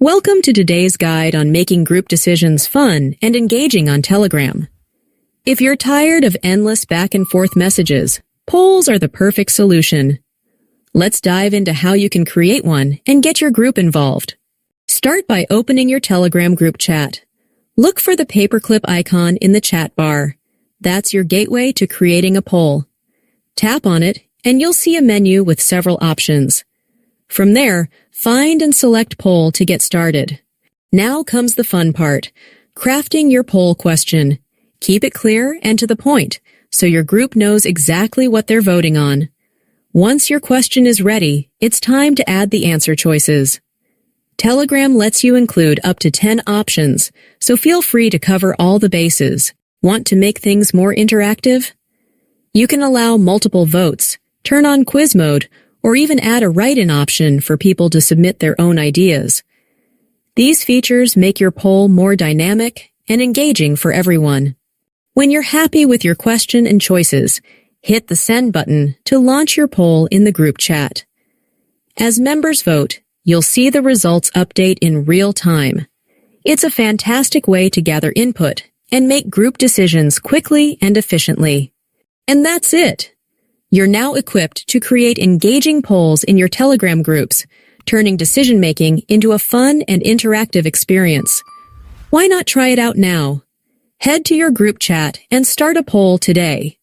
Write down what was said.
Welcome to today's guide on making group decisions fun and engaging on Telegram. If you're tired of endless back and forth messages, polls are the perfect solution. Let's dive into how you can create one and get your group involved. Start by opening your Telegram group chat. Look for the paperclip icon in the chat bar. That's your gateway to creating a poll. Tap on it and you'll see a menu with several options. From there, find and select poll to get started. Now comes the fun part, crafting your poll question. Keep it clear and to the point, so your group knows exactly what they're voting on. Once your question is ready, it's time to add the answer choices. Telegram lets you include up to 10 options, so feel free to cover all the bases. Want to make things more interactive? You can allow multiple votes, turn on quiz mode, or even add a write-in option for people to submit their own ideas. These features make your poll more dynamic and engaging for everyone. When you're happy with your question and choices, hit the send button to launch your poll in the group chat. As members vote, you'll see the results update in real time. It's a fantastic way to gather input and make group decisions quickly and efficiently. And that's it. You're now equipped to create engaging polls in your Telegram groups, turning decision-making into a fun and interactive experience. Why not try it out now? Head to your group chat and start a poll today.